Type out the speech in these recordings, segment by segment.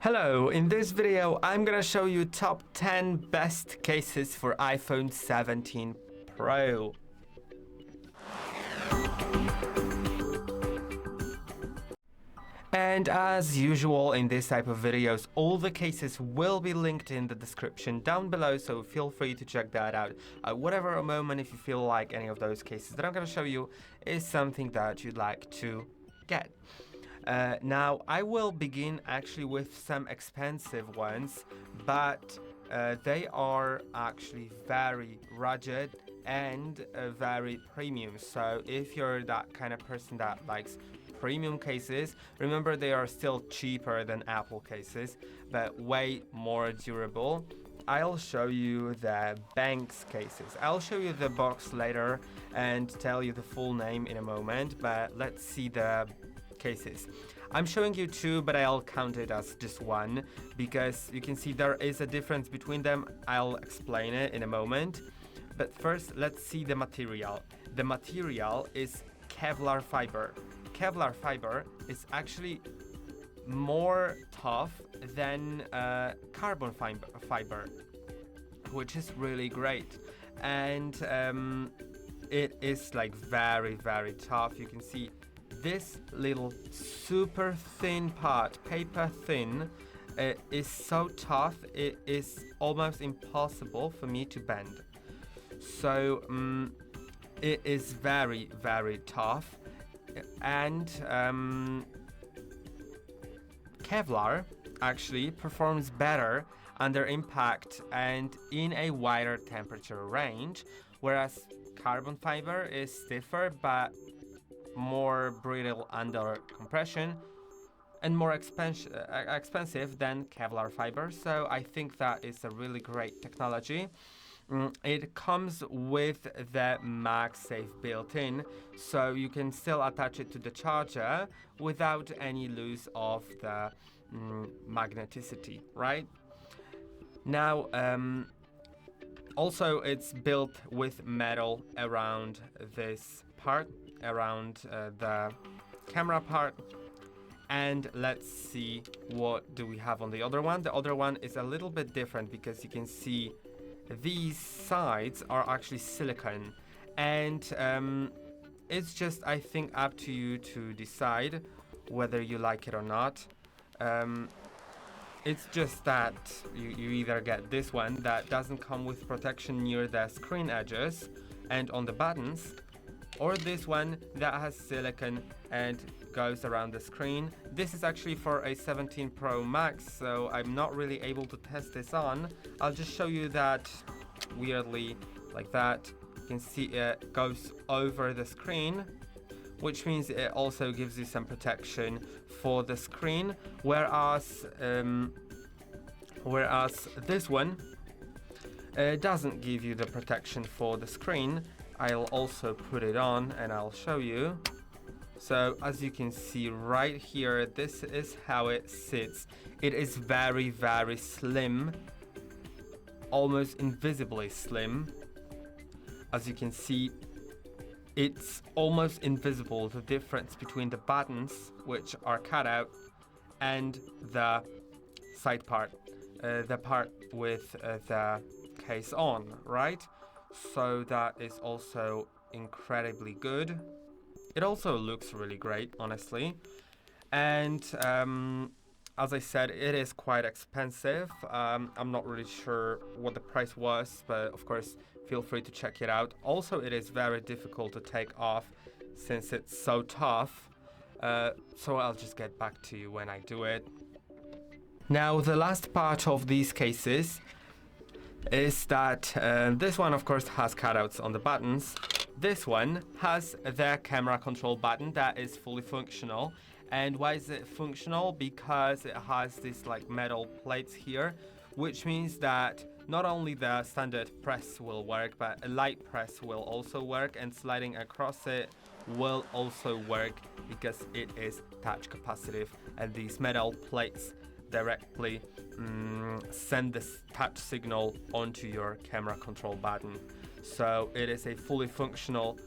Hello, in this video I'm gonna show you top 10 best cases for iPhone 17 Pro. And as usual in this type of videos, all the cases will be linked in the description down below, so feel free to check that out at whatever moment if you feel like any of those cases that I'm gonna show you is something that you'd like to get. Now, I will begin actually with some expensive ones, but they are actually very rugged and very premium. So if you're that kind of person that likes premium cases, remember they are still cheaper than Apple cases, but way more durable. I'll show you the Benks cases. I'll show you the box later and tell you the full name in a moment, but let's see the cases. I'm showing you two, but I'll count it as just one because you can see there is a difference between them. I'll explain it in a moment. But first, let's see the material. The material is Kevlar fiber. Kevlar fiber is actually more tough than carbon fiber, which is really great. And it is like very, very tough. You can see this little super thin part, paper thin, is so tough it is almost impossible for me to bend. So it is very, very tough. And Kevlar actually performs better under impact and in a wider temperature range, whereas carbon fiber is stiffer but more brittle under compression and more expensive than Kevlar fiber. So I think that is a really great technology. It comes with the MagSafe built in, so you can still attach it to the charger without any loss of the magneticity, right? Now, also it's built with metal around this part, around the camera part. And let's see what do we have on the other one. The other one is a little bit different because you can see these sides are actually silicone, and it's just, I think, up to you to decide whether you like it or not. It's just that you either get this one that doesn't come with protection near the screen edges and on the buttons, or this one that has silicone and goes around the screen. This is actually for a 17 Pro Max, so I'm not really able to test this on. I'll just show you that weirdly like that. You can see it goes over the screen, which means it also gives you some protection for the screen, whereas this one doesn't give you the protection for the screen. I'll also put it on and I'll show you. So as you can see right here, this is how it sits. It is very, very slim, almost invisibly slim. As you can see, it's almost invisible, the difference between the buttons, which are cut out, and the side part, the part with the case on, right? So that is also incredibly good. It also looks really great, honestly. And as I said, it is quite expensive. I'm not really sure what the price was, but of course, feel free to check it out. Also, it is very difficult to take off since it's so tough. So I'll just get back to you when I do it. Now, the last part of these cases is that this one, of course, has cutouts on the buttons. This one has the camera control button that is fully functional. And why is it functional? Because it has these like metal plates here, which means that not only the standard press will work, but a light press will also work, and sliding across it will also work because it is touch capacitive, and these metal plates directly send this touch signal onto your camera control button. So it is a fully functional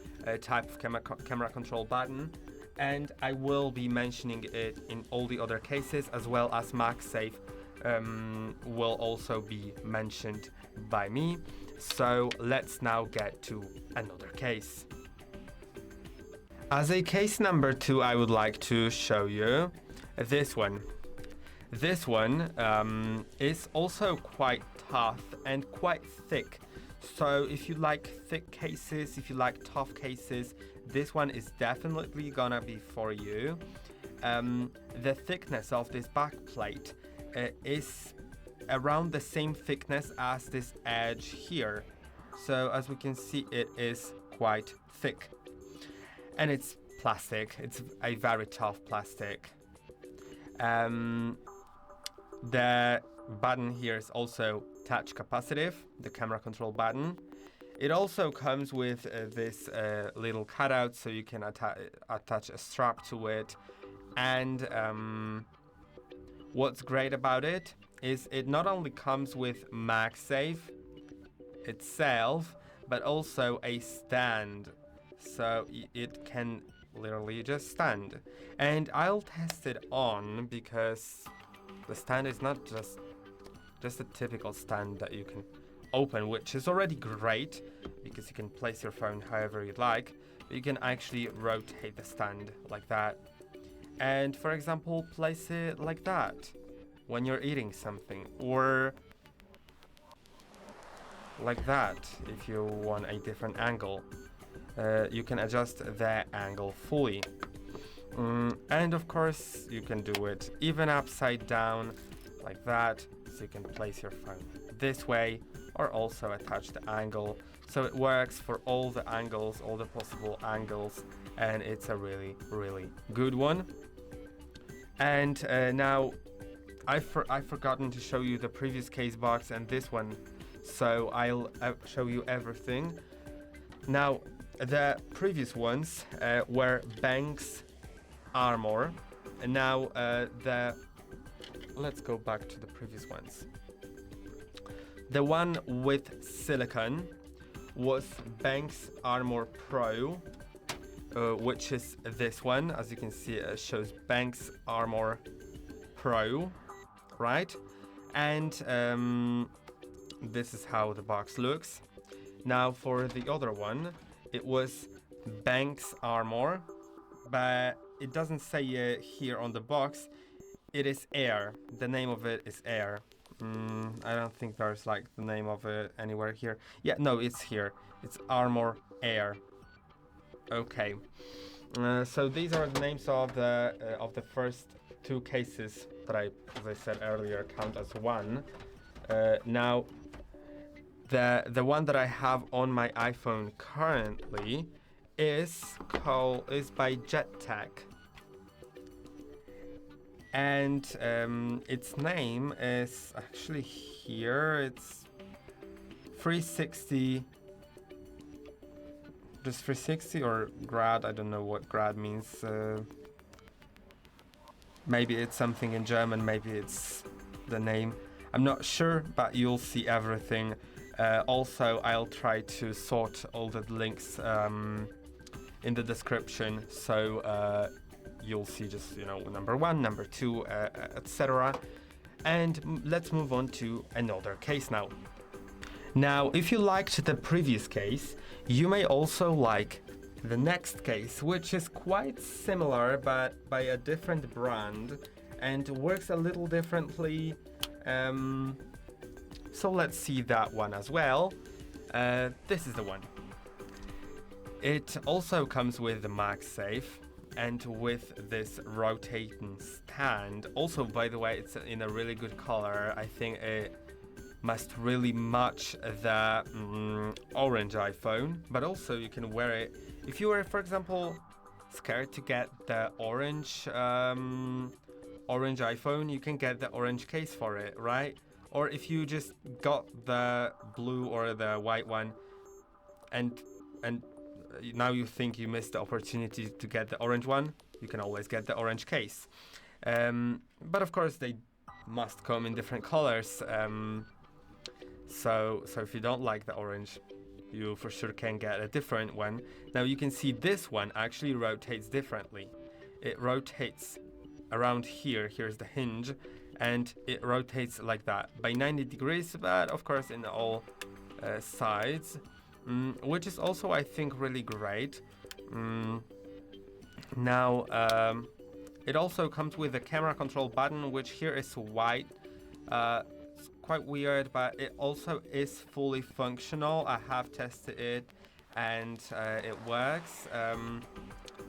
type of camera control button, and I will be mentioning it in all the other cases, as well as MagSafe will also be mentioned by me. So let's now get to another case. As a case number 2, I would like to show you this one. This one is also quite tough and quite thick. So if you like thick cases, if you like tough cases, this one is definitely gonna be for you. The thickness of this back plate is around the same thickness as this edge here. So as we can see, it is quite thick. And it's plastic. It's a very tough plastic. The button here is also touch capacitive, the camera control button. It also comes with this little cutout, so you can attach a strap to it. And what's great about it is it not only comes with MagSafe itself, but also a stand, so it can literally just stand. And I'll test it on, because the stand is not just a typical stand that you can open, which is already great because you can place your phone however you'd like, but you can actually rotate the stand like that, and for example place it like that when you're eating something, or like that if you want a different angle. You can adjust the angle fully. And of course you can do it even upside down like that, so you can place your phone this way, or also attach the angle, so it works for all the angles, all the possible angles, and it's a really good one. And now I've forgotten to show you the previous case box and this one, so I'll show you everything. Now the previous ones were Benks Armor, and now let's go back to the previous ones. The one with silicone was Benks Armor Pro, which is this one. As you can see, it shows Benks Armor Pro, right? And this is how the box looks. Now for the other one, it was Benks Armor, but it doesn't say here on the box. It is Air. The name of it is Air. I don't think there's like the name of it anywhere here. Yeah, no, it's here. It's Armor Air. Okay. So these are the names of the first two cases that as I said earlier, count as one. Now, the one that I have on my iPhone currently is by JETech. And its name is actually here. It's 360, just 360 or grad. I don't know what grad means. Maybe it's something in German, maybe it's the name. I'm not sure, but you'll see everything. Also, I'll try to sort all the links in the description, so you'll see just, number 1, number 2, etc. And let's move on to another case now. Now, if you liked the previous case, you may also like the next case, which is quite similar but by a different brand and works a little differently. So let's see that one as well. This is the one. It also comes with the MagSafe and with this rotating stand. Also, by the way, it's in a really good color. I think it must really match the orange iPhone, but also you can wear it if you were, for example, scared to get the orange iPhone. You can get the orange case for it, right? Or if you just got the blue or the white one and now you think you missed the opportunity to get the orange one, you can always get the orange case. But of course they must come in different colors. So if you don't like the orange, you for sure can get a different one. Now you can see this one actually rotates differently. it rotates around here. Here's the hinge, and it rotates like that by 90 degrees, but of course in all sides, which is also, I think, really great. Now, it also comes with a camera control button, which here is white. It's quite weird, but it also is fully functional. I have tested it, and it works.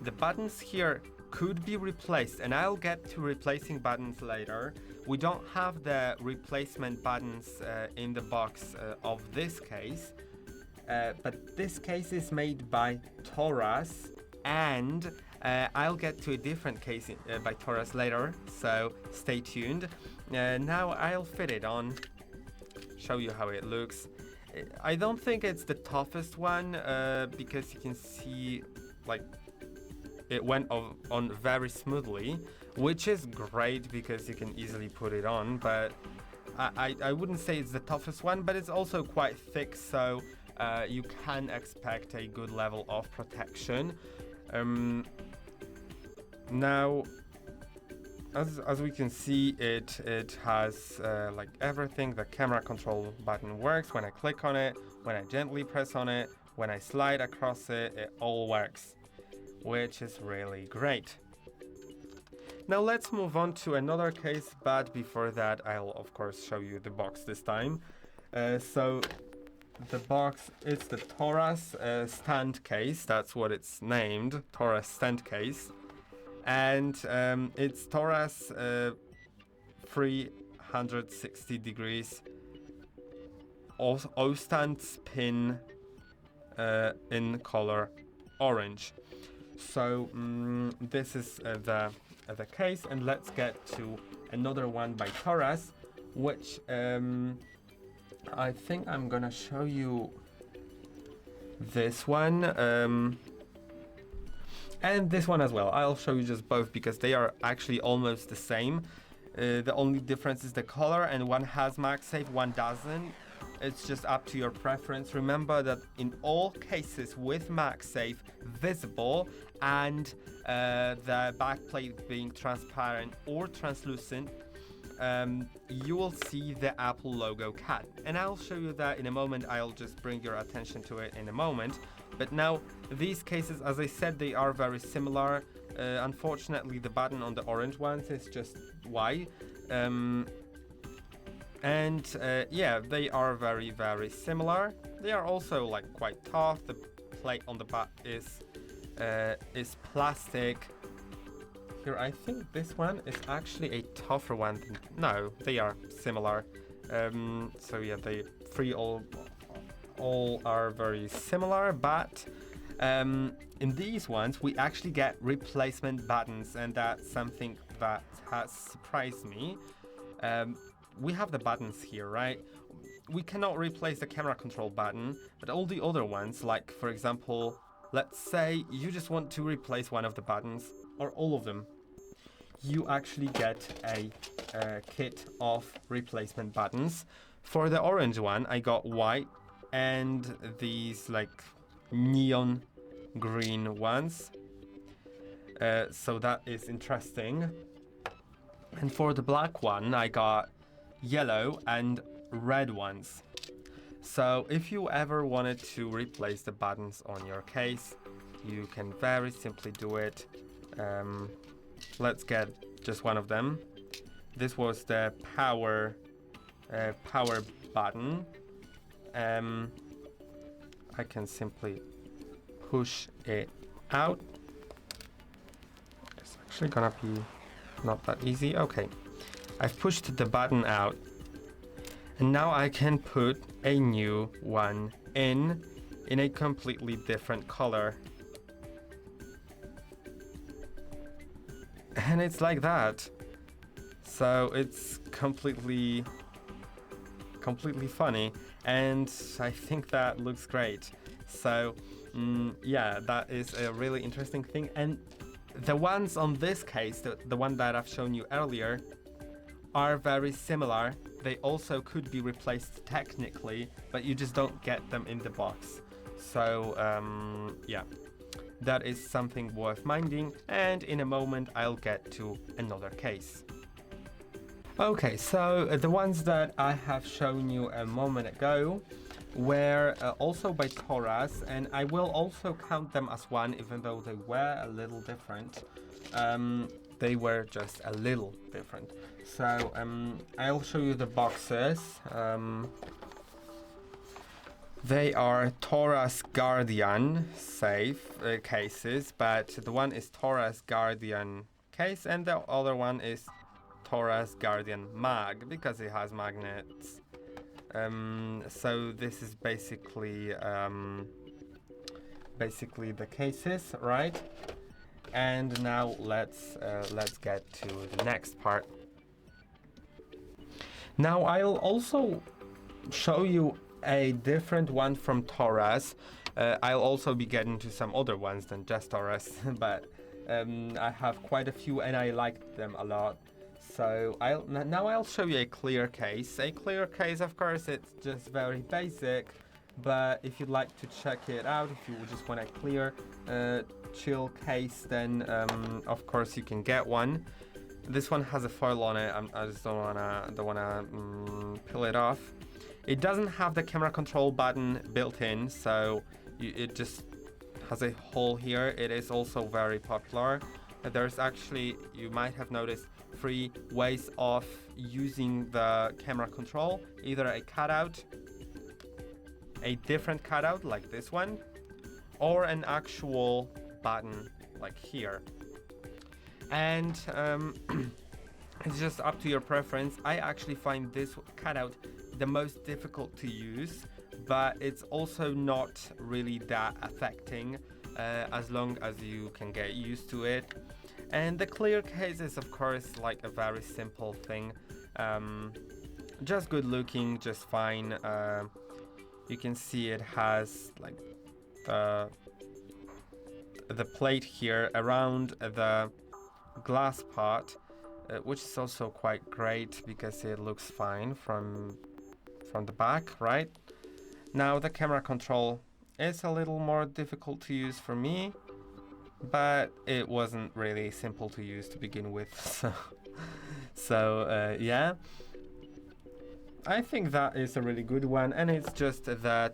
The buttons here could be replaced, and I'll get to replacing buttons later. We don't have the replacement buttons in the box of this case, but this case is made by Taurus, and I'll get to a different case by Taurus later, so stay tuned. Now I'll fit it on, show you how it looks. I don't think it's the toughest one, because you can see like it went on very smoothly, which is great because you can easily put it on, but I wouldn't say it's the toughest one, but it's also quite thick, so you can expect a good level of protection. Now, as we can see, it has like everything. The camera control button works when I click on it, when I gently press on it, when I slide across it, it all works, which is really great. Now let's move on to another case, but before that I'll of course show you the box this time. So the box is the Taurus stand case, that's what it's named, Taurus stand case. And it's Taurus 360 degrees O-stand spin in color orange. So this is the case, and let's get to another one by Taurus, which I think I'm gonna show you this one. And this one as well. I'll show you just both because they are actually almost the same. The only difference is the color, and one has MagSafe, one doesn't. It's just up to your preference. Remember that in all cases with MagSafe visible and the backplate being transparent or translucent, you will see the Apple logo cut. And I'll show you that in a moment. I'll just bring your attention to it in a moment. But now, these cases, as I said, they are very similar. Unfortunately, the button on the orange ones is just white. Yeah, they are very, very similar. They are also like quite tough. The plate on the back is plastic. Here, I think this one is actually a tougher one. No, they are similar. So yeah, they all are very similar, but in these ones we actually get replacement buttons, and that's something that has surprised me. We have the buttons here, right? We cannot replace the camera control button, but all the other ones, like for example, let's say you just want to replace one of the buttons or all of them, you actually get a kit of replacement buttons. For the orange one, I got white and these like neon green ones, so that is interesting. And for the black one, I got yellow and red ones. So if you ever wanted to replace the buttons on your case, you can very simply do it. Let's get just one of them. This was the power button. I can simply push it out. It's actually gonna be not that easy. Okay, I've pushed the button out, and now I can put a new one in a completely different color. And it's like that. So it's completely funny, and I think that looks great. So yeah, that is a really interesting thing. And the ones on this case, the one that I've shown you earlier, are very similar. They also could be replaced technically, but you just don't get them in the box. So yeah, that is something worth minding, and in a moment I'll get to another case. Okay, so the ones that I have shown you a moment ago were also by Taurus, and I will also count them as one, even though they were a little different. They were just a little different. So I'll show you the boxes. They are Taurus Guardian safe cases, but the one is Taurus Guardian case, and the other one is Taurus Guardian Mag, because it has magnets. So this is basically the cases, right? And now let's get to the next part. Now I'll also show you a different one from Taurus. I'll also be getting to some other ones than just Taurus, but I have quite a few and I like them a lot. So now I'll show you a clear case. A clear case, of course, it's just very basic, but if you'd like to check it out, if you just want a clear chill case, then of course you can get one. This one has a foil on it. I just don't wanna peel it off. It doesn't have the camera control button built in, so it just has a hole here. It is also very popular. There's actually, you might have noticed, 3 ways of using the camera control. Either a cutout, a different cutout like this one, or an actual button like here. And it's just up to your preference. I actually find this cutout the most difficult to use, but it's also not really that affecting as long as you can get used to it. And the clear case is, of course, like a very simple thing. Just good looking, just fine. You can see it has like the plate here around the glass part, which is also quite great because it looks fine from the back, right? Now the camera control is a little more difficult to use for me, but it wasn't really simple to use to begin with. So yeah, I think that is a really good one, and it's just the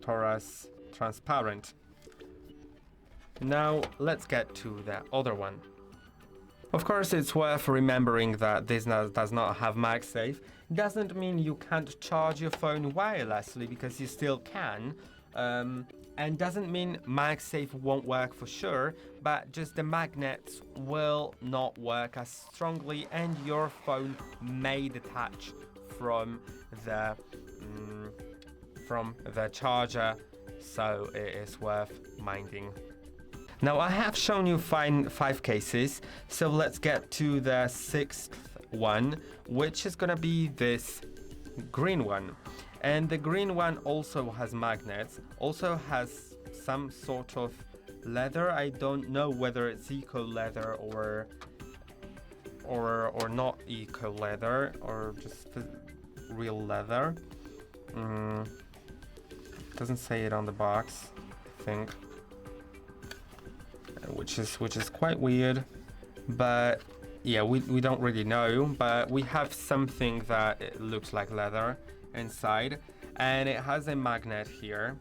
Taurus transparent. Now let's get to the other one. Of course, it's worth remembering that this does not have MagSafe. Doesn't mean you can't charge your phone wirelessly, because you still can. And doesn't mean MagSafe won't work for sure, but just the magnets will not work as strongly, and your phone may detach from the charger, so it is worth minding. Now I have shown you 5 cases, so let's get to the 6th one, which is gonna be this green one. And the green one also has magnets, also has some sort of leather. I don't know whether it's eco leather or not eco leather, or just real leather. Doesn't say it on the box, I think. Which is quite weird, but yeah, we don't really know, but we have something that it looks like leather inside, and it has a magnet here,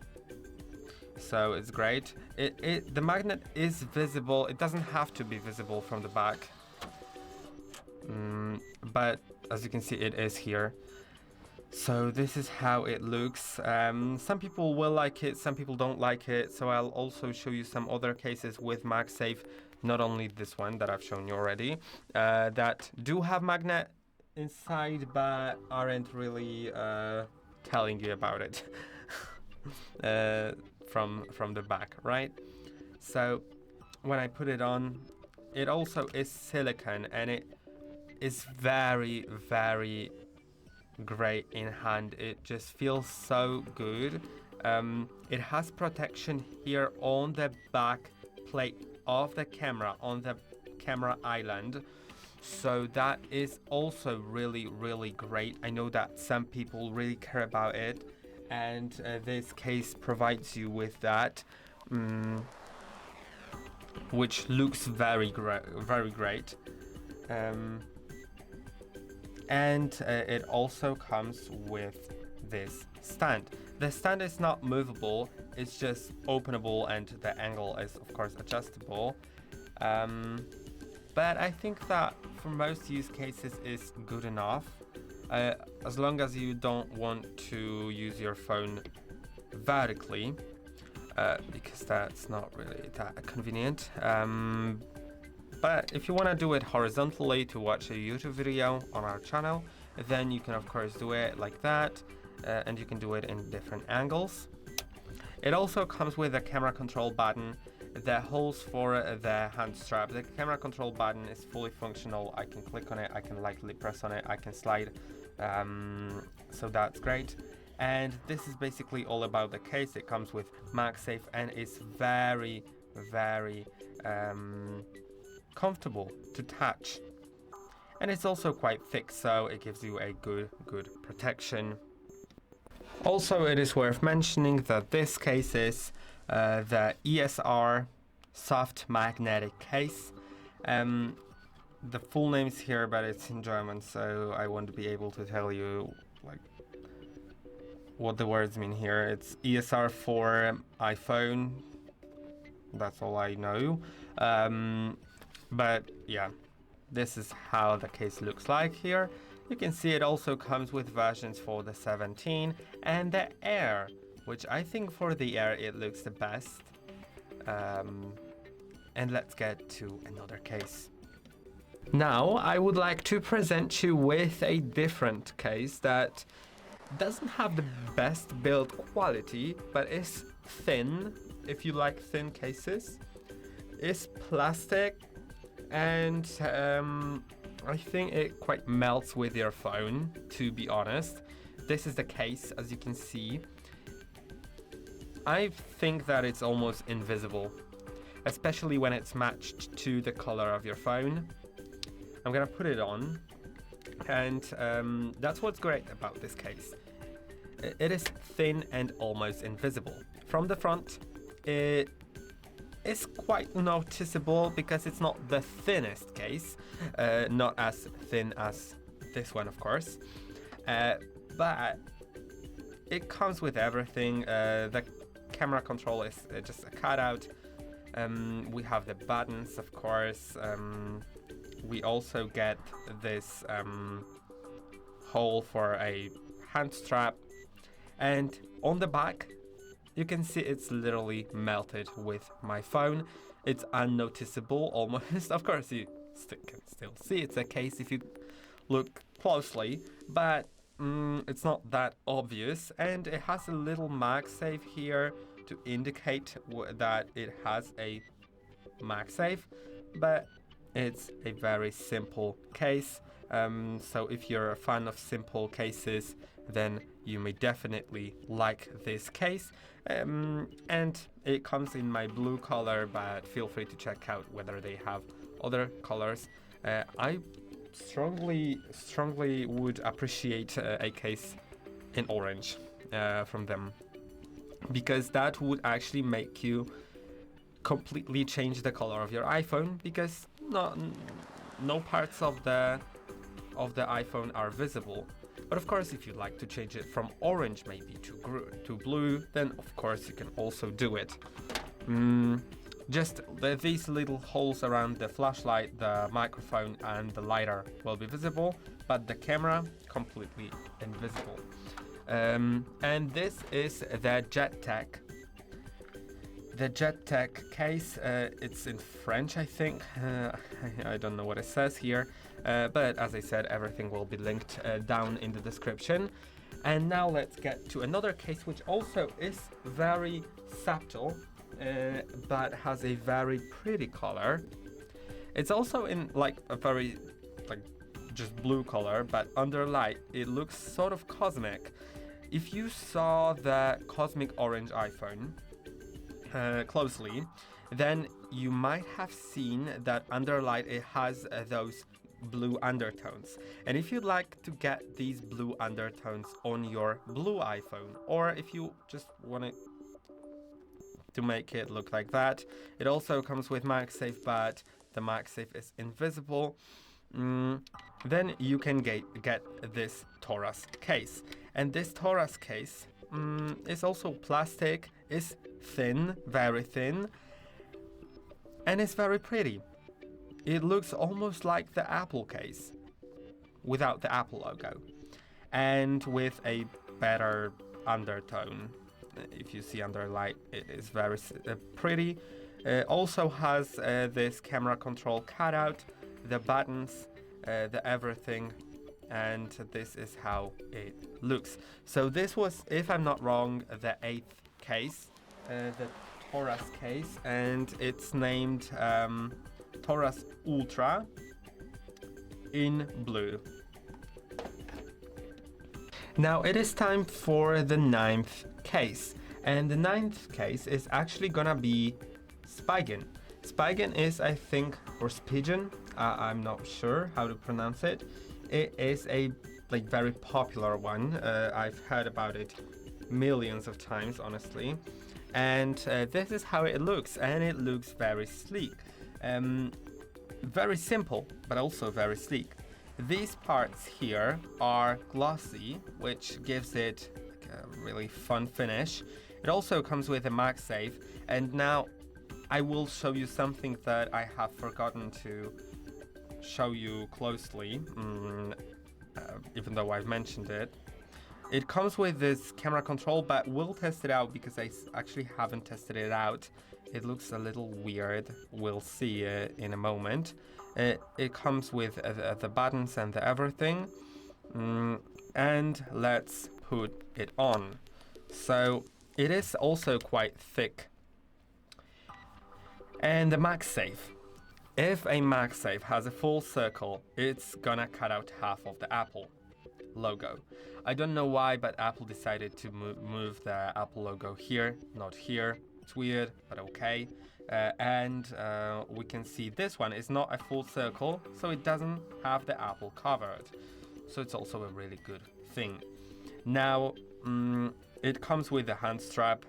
so it's great. The magnet is visible. It doesn't have to be visible from the back, but as you can see, it is here. So this is how it looks. Some people will like it, some people don't like it, so I'll also show you some other cases with MagSafe, not only this one that I've shown you already, that do have magnet inside but aren't really telling you about it from the back, right? So when I put it on, it also is silicone, and it is very, very great in hand. It just feels so good. It has protection here on the back plate of the camera, on the camera island, so that is also really, really great. I know that some people really care about it, and this case provides you with that, which looks very great. And it also comes with this stand. The stand is not movable, it's just openable, and the angle is of course adjustable. But I think that for most use cases is good enough, as long as you don't want to use your phone vertically, because that's not really that convenient. But if you want to do it horizontally to watch a YouTube video on our channel, then you can of course do it like that, and you can do it in different angles. It also comes with a camera control button, the holes for the hand strap. The camera control button is fully functional. I can click on it, I can lightly press on it, I can slide, so that's great. And this is basically all about the case. It comes with MagSafe and it's very comfortable to touch, and it's also quite thick, so it gives you a good protection. Also, it is worth mentioning that this case is the ESR soft magnetic case. The full name is here, but it's in German, so I won't be able to tell you like what the words mean here. It's ESR for iPhone, that's all I know. But yeah, this is how the case looks like here. You can see it also comes with versions for the 17 and the Air, which I think for the Air it looks the best. And let's get to another case. Now I would like to present you with a different case that doesn't have the best build quality, but is thin, if you like thin cases. It's plastic, and I think it quite melts with your phone, to be honest. This is the case, as you can see. I think that it's almost invisible, especially when it's matched to the color of your phone. I'm gonna put it on, and that's what's great about this case. It is thin and almost invisible. From the front, it is quite noticeable because it's not the thinnest case, not as thin as this one, of course, but it comes with everything. The camera control is just a cutout. We have the buttons, of course. We also get this hole for a hand strap, and on the back you can see it's literally melted with my phone. It's unnoticeable almost. Of course you can still see it's a case if you look closely, but it's not that obvious. And it has a little MagSafe here to indicate that it has a MagSafe, but it's a very simple case. So if you're a fan of simple cases, then you may definitely like this case. And it comes in my blue color, but feel free to check out whether they have other colors. I strongly would appreciate a case in orange from them, because that would actually make you completely change the color of your iPhone, because no parts of the iPhone are visible. But of course, if you'd like to change it from orange maybe to blue, then of course you can also do it. Just these little holes around the flashlight, the microphone and the lighter will be visible, but the camera completely invisible. And this is the JETech. The JETech case, it's in French, I think. I don't know what it says here, but as I said, everything will be linked down in the description. And now let's get to another case, which also is very subtle, but has a very pretty color. It's also in like a very just blue color, but under light it looks sort of cosmic. If you saw the cosmic orange iPhone closely, then you might have seen that under light it has those blue undertones. And if you'd like to get these blue undertones on your blue iPhone, or if you just want to make it look like that, it also comes with MagSafe, but the MagSafe is invisible. Then you can get this Taurus case. And this Taurus case is also plastic, is thin, very thin, and it's very pretty. It looks almost like the Apple case without the Apple logo and with a better undertone. If you see under light, it is very pretty. Also has this camera control cutout, the buttons, the everything, and this is how it looks. So this was, if I'm not wrong, the 8th case, the Taurus case, and it's named Taurus Ultra in blue. Now it is time for the 9th case, and the 9th case is actually gonna be Spigen. Spigen is, I think, or Spigen, I'm not sure how to pronounce it. It is a very popular one. I've heard about it millions of times, honestly. And this is how it looks, and it looks very sleek. Very simple, but also very sleek. These parts here are glossy, which gives it a really fun finish. It also comes with a MagSafe, and now I will show you something that I have forgotten to show you closely, even though I've mentioned it. It comes with this camera control, but we'll test it out because I actually haven't tested it out. It looks a little weird. We'll see it in a moment. It comes with the buttons and the everything. And let's put it on. So it is also quite thick. And the MagSafe. If a MagSafe has a full circle, it's gonna cut out half of the Apple logo. I don't know why, but Apple decided to move the Apple logo here, not here. It's weird, but okay. And we can see this one is not a full circle, so it doesn't have the Apple covered. So it's also a really good thing. Now, it comes with a hand strap.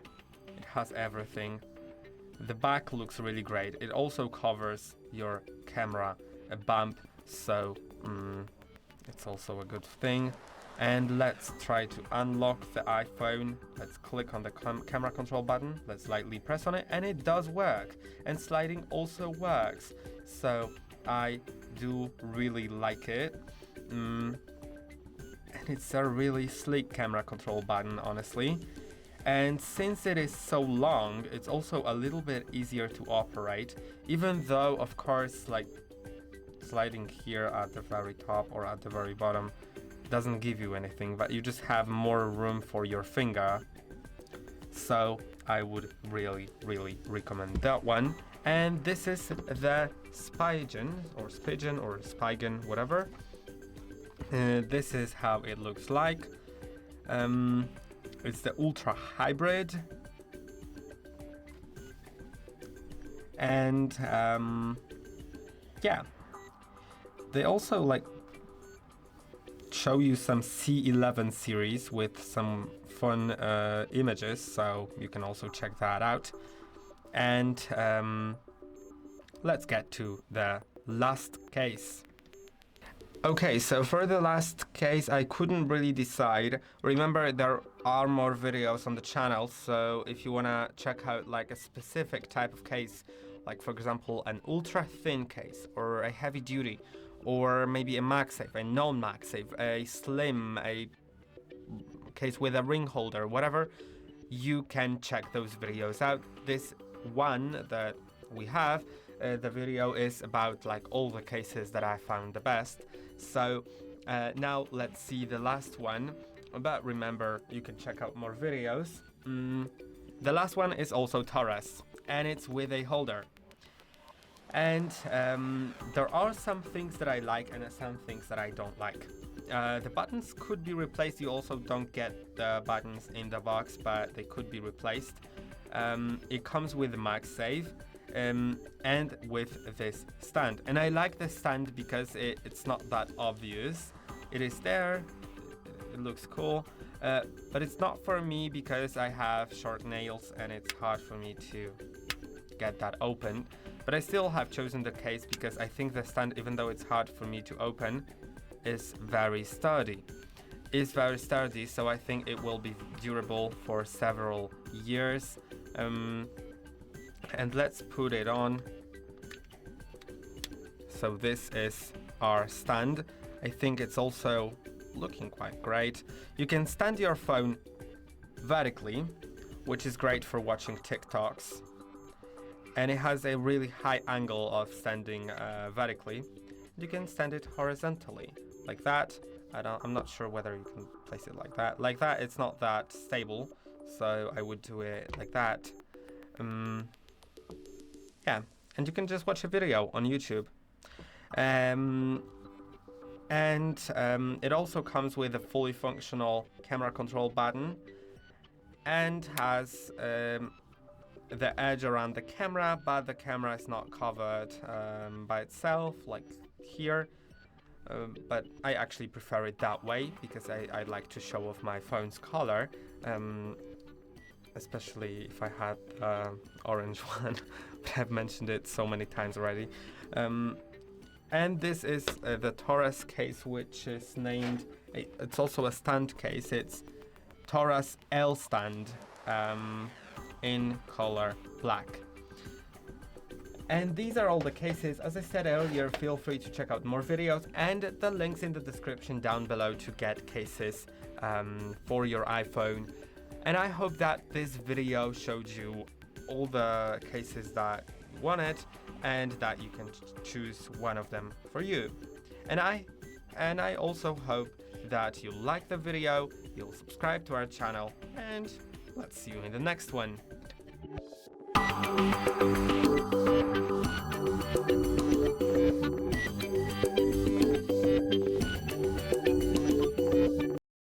It has everything. The back looks really great. It also covers your camera bump, so it's also a good thing. And let's try to unlock the iPhone. Let's click on the camera control button. Let's lightly press on it, and it does work. And sliding also works. So I do really like it. And it's a really sleek camera control button, honestly. And since it is so long, it's also a little bit easier to operate, even though, of course, sliding here at the very top or at the very bottom doesn't give you anything, but you just have more room for your finger. So I would really, really recommend that one. And this is the Spigen, whatever. This is how it looks like. It's the Ultra Hybrid. And yeah, they also show you some C11 series with some fun images, so you can also check that out. And let's get to the last case. Okay, so for the last case, I couldn't really decide. Remember, there are more videos on the channel, so if you wanna check out a specific type of case, like for example an ultra thin case or a heavy duty, or maybe a MagSafe, a non-MagSafe, a slim, a case with a ring holder, whatever, you can check those videos out. This one that we have, the video is about all the cases that I found the best. So now let's see the last one, but remember, you can check out more videos. The last one is also Taurus, and it's with a holder. And there are some things that I like and some things that I don't like. The buttons could be replaced. You also don't get the buttons in the box, but they could be replaced. It comes with MagSafe, and with this stand. And I like the stand because it's not that obvious. It is there, it looks cool, but it's not for me because I have short nails and it's hard for me to get that open. But I still have chosen the case because I think the stand, even though it's hard for me to open, is very sturdy. So I think it will be durable for several years. And let's put it on. So this is our stand. I think it's also looking quite great. You can stand your phone vertically, which is great for watching TikToks. And it has a really high angle of standing vertically. You can stand it horizontally, like that. I'm not sure whether you can place it like that. Like that, it's not that stable, so I would do it like that. Yeah, and you can just watch a video on YouTube. It also comes with a fully functional camera control button and has the edge around the camera, but the camera is not covered by itself, like here. But I actually prefer it that way because I like to show off my phone's color, especially if I had orange one, but I've mentioned it so many times already. And this is the Taurus case, which is named, it's also a stand case, it's Taurus L stand in color black. And these are all the cases. As I said earlier, feel free to check out more videos and the links in the description down below to get cases for your iPhone. And I hope that this video showed you all the cases that you wanted and that you can choose one of them for you. And I also hope that you like the video, you'll subscribe to our channel, and let's see you in the next one.